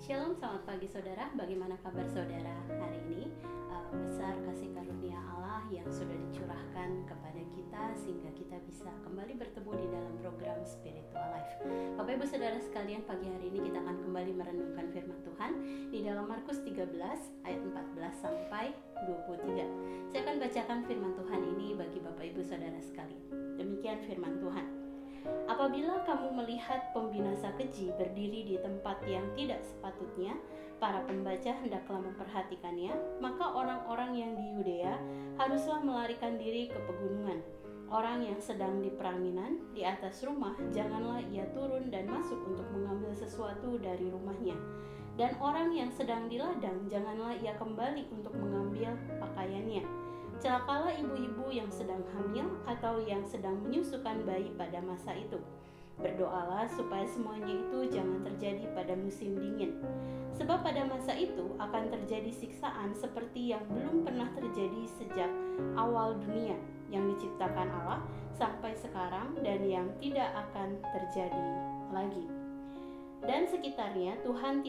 Shalom, selamat pagi saudara. Bagaimana kabar saudara hari ini? Besar kasih karunia Allah yang sudah dicurahkan kepada kita sehingga kita bisa kembali bertemu di dalam program Spiritual Life. Bapak Ibu Saudara sekalian, pagi hari ini kita akan kembali merenungkan firman Tuhan di dalam Markus 13 ayat 14 sampai 23. Saya akan bacakan firman Tuhan ini bagi Bapak Ibu Saudara sekalian. Demikian firman Tuhan. Apabila kamu melihat pembinasa keji berdiri di tempat yang tidak sepatutnya, para pembaca hendaklah memperhatikannya, maka orang-orang yang di Yudea haruslah melarikan diri ke pegunungan. Orang yang sedang di peranginan di atas rumah, janganlah ia turun dan masuk untuk mengambil sesuatu dari rumahnya. Dan orang yang sedang di ladang, janganlah ia kembali untuk mengambil pakaiannya. Celakalah ibu-ibu yang sedang hamil atau yang sedang menyusukan bayi pada masa itu. Berdoalah supaya semuanya itu jangan terjadi pada musim dingin. Sebab pada masa itu akan terjadi siksaan seperti yang belum pernah terjadi sejak awal dunia yang diciptakan Allah sampai sekarang, dan yang tidak akan terjadi lagi. Dan sekiranya Tuhan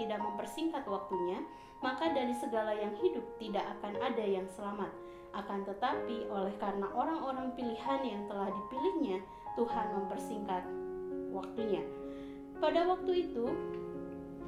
tidak mempersingkat waktunya, maka dari segala yang hidup tidak akan ada yang selamat. Akan tetapi oleh karena orang-orang pilihan yang telah dipilihnya, Tuhan mempersingkat waktunya. Pada waktu itu,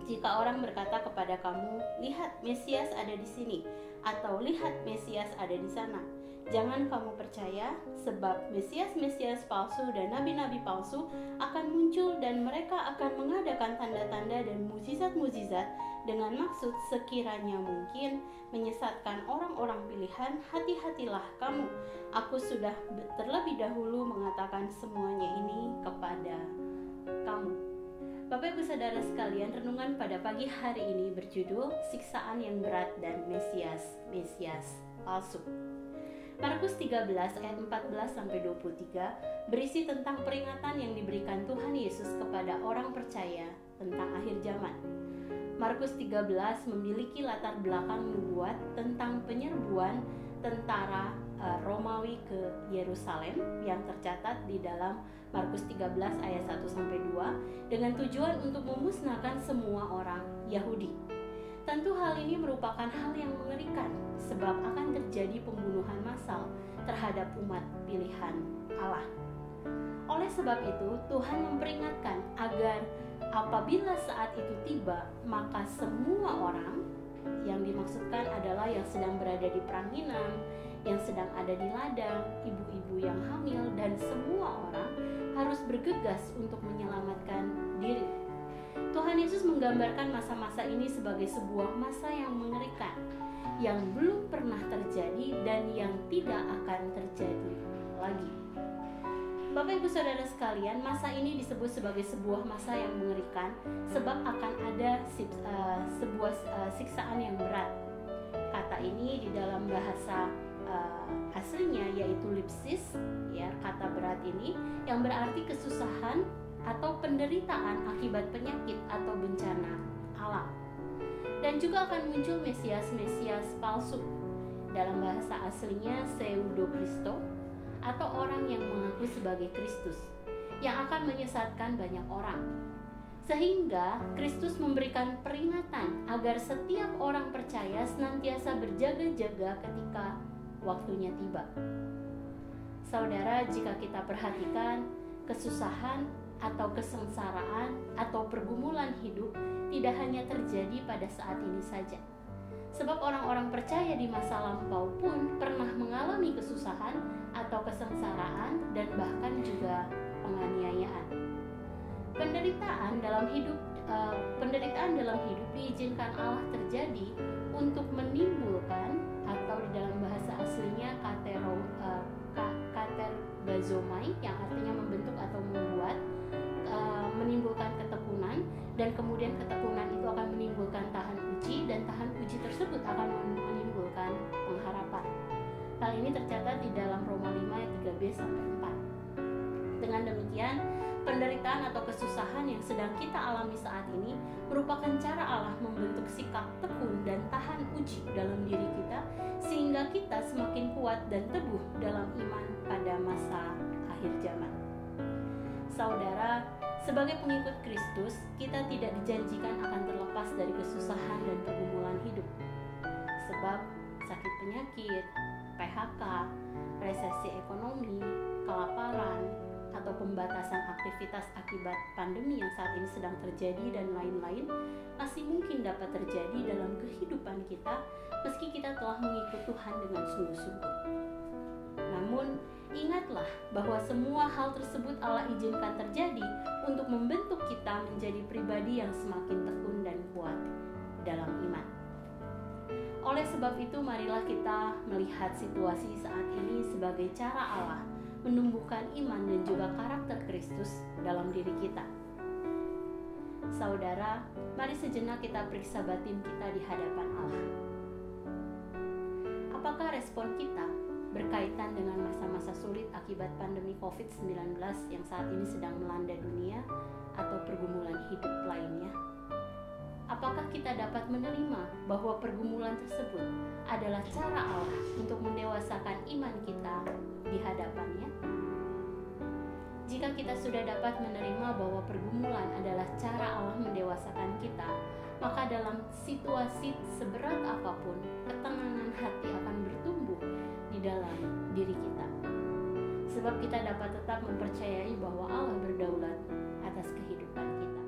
jika orang berkata kepada kamu, lihat Mesias ada di sini, atau lihat Mesias ada di sana, jangan kamu percaya, sebab Mesias-Mesias palsu dan nabi-nabi palsu akan muncul, dan mereka akan mengadakan tanda-tanda dan mukjizat-mukjizat dengan maksud sekiranya mungkin menyesatkan orang-orang pilihan. Hati-hatilah kamu, aku sudah terlebih dahulu mengatakan semuanya ini kepada kamu. Bapak Ibu Saudara sekalian, renungan pada pagi hari ini berjudul Siksaan yang Berat dan Mesias palsu. Markus 13 ayat 14 sampai 23 berisi tentang peringatan yang diberikan Tuhan Yesus kepada orang percaya tentang akhir zaman. Markus 13 memiliki latar belakang nubuat tentang penyerbuan tentara Romawi ke Yerusalem yang tercatat di dalam Markus 13 ayat 1 sampai 2 dengan tujuan untuk memusnahkan semua orang Yahudi. Tentu hal ini merupakan hal yang mengerikan, sebab akan terjadi pembunuhan massal terhadap umat pilihan Allah. Oleh sebab itu, Tuhan memperingatkan agar apabila saat itu tiba, maka semua orang, yang dimaksudkan adalah yang sedang berada di peranginan, yang sedang ada di ladang, ibu-ibu yang hamil, dan semua orang harus bergegas untuk menyelamatkan diri. Tuhan Yesus menggambarkan masa-masa ini sebagai sebuah masa yang mengerikan, yang belum pernah terjadi dan yang tidak akan terjadi lagi. Bapak Ibu Saudara sekalian, masa ini disebut sebagai sebuah masa yang mengerikan sebab akan ada sebuah siksaan yang berat. Kata ini di dalam bahasa aslinya yaitu lipsis, ya, kata berat ini yang berarti kesusahan atau penderitaan akibat penyakit atau bencana alam. Dan juga akan muncul Mesias-Mesias palsu. Dalam bahasa aslinya pseudo-Kristo, atau orang yang mengaku sebagai Kristus, yang akan menyesatkan banyak orang. Sehingga Kristus memberikan peringatan agar setiap orang percaya senantiasa berjaga-jaga ketika waktunya tiba. Saudara, jika kita perhatikan, kesusahan atau kesengsaraan atau pergumulan hidup tidak hanya terjadi pada saat ini saja. Sebab orang-orang percaya di masa lampau pun pernah mengalami kesusahan atau kesengsaraan dan bahkan juga penganiayaan. Penderitaan dalam hidup diizinkan Allah terjadi untuk menimbulkan, atau di dalam bahasa aslinya katerbazomai, yang artinya membentuk atau membuat, menimbulkan ketekunan, dan kemudian ketekunan itu akan menimbulkan tahan uji, dan tahan uji tersebut akan menimbulkan pengharapan. Hal ini tercatat di dalam Roma 5 ayat 3b sampai 4. Dengan demikian, penderitaan atau kesusahan yang sedang kita alami saat ini merupakan cara Allah membentuk sikap tekun dan tahan uji dalam diri kita, sehingga kita semakin kuat dan teguh dalam iman pada masa akhir zaman. Saudara, Sebagai pengikut Kristus, kita tidak dijanjikan akan terlepas dari kesusahan dan pergumulan hidup. Sebab sakit penyakit, PHK, resesi ekonomi, kelaparan, atau pembatasan aktivitas akibat pandemi yang saat ini sedang terjadi dan lain-lain masih mungkin dapat terjadi dalam kehidupan kita meski kita telah mengikut Tuhan dengan sungguh-sungguh. Namun, ingatlah bahwa semua hal tersebut Allah izinkan terjadi untuk membentuk kita menjadi pribadi yang semakin tekun dan kuat dalam iman. Oleh sebab itu, marilah kita melihat situasi saat ini sebagai cara Allah menumbuhkan iman dan juga karakter Kristus dalam diri kita. Saudara, mari sejenak kita periksa batin kita di hadapan Allah. Apakah respon kita berkaitan dengan masa-masa sulit akibat pandemi COVID-19 yang saat ini sedang melanda dunia atau pergumulan hidup lainnya? Apakah kita dapat menerima bahwa pergumulan tersebut adalah cara Allah untuk mendewasakan iman kita di hadapannya? Jika kita sudah dapat menerima bahwa pergumulan adalah cara Allah mendewasakan kita, maka dalam situasi seberat apapun, ketenangan hati akan bertumbuh di dalam diri kita. Sebab kita dapat tetap mempercayai bahwa Allah berdaulat atas kehidupan kita.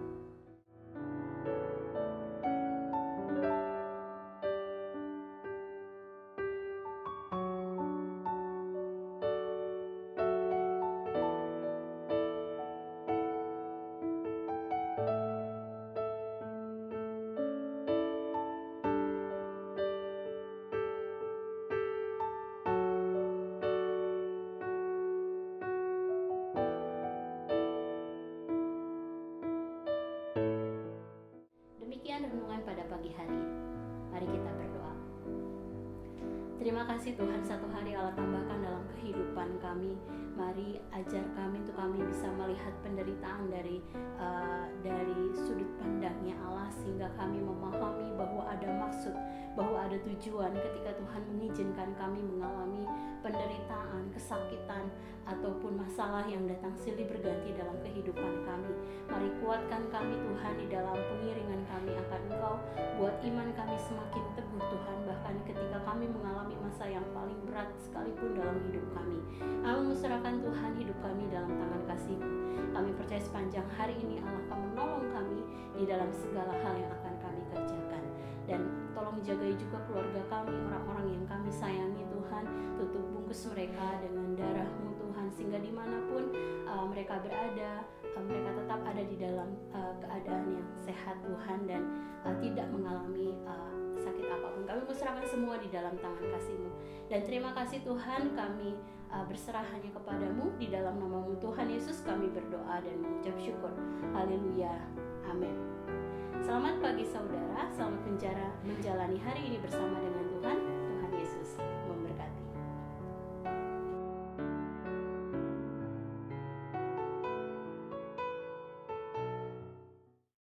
Demikian renungan pada pagi hari ini. Mari kita berdoa. Terima kasih Tuhan, satu hari Allah tambahkan dalam kehidupan kami. Mari ajar kami untuk kami bisa melihat penderitaan dari sudut pandangnya Allah, sehingga kami memahami bahwa ada maksud, bahwa ada tujuan ketika Tuhan mengizinkan kami mengalami penderitaan, kesakitan, ataupun masalah yang datang silih berganti dalam kehidupan kami. Mari kuatkan kami Tuhan di dalam pengiringan kami akan Engkau. Buat iman kami semakin teguh Tuhan, bahkan ketika kami mengalami masa yang paling berat sekalipun dalam hidup kami. Kami menserahkan Tuhan hidup kami dalam tangan kasih-Mu. Kami percaya sepanjang hari ini Allah akan menolong kami di dalam segala hal yang akan kami kerjakan. Dan tolong jagai juga keluarga kami, orang-orang yang kami sayangi Tuhan. Tutup bungkus mereka dengan darah-Mu Tuhan, sehingga dimanapun mereka berada, mereka tetap ada di dalam keadaan yang sehat Tuhan, dan tidak mengalami sakit apapun. Kami berserahkan semua di dalam tangan kasih-Mu. Dan terima kasih Tuhan, kami berserah hanya kepadamu. Di dalam nama-Mu Tuhan Yesus kami berdoa dan mengucap syukur. Haleluya. Amin. Selamat pagi saudara, selamat menjalani hari ini bersama dengan Tuhan.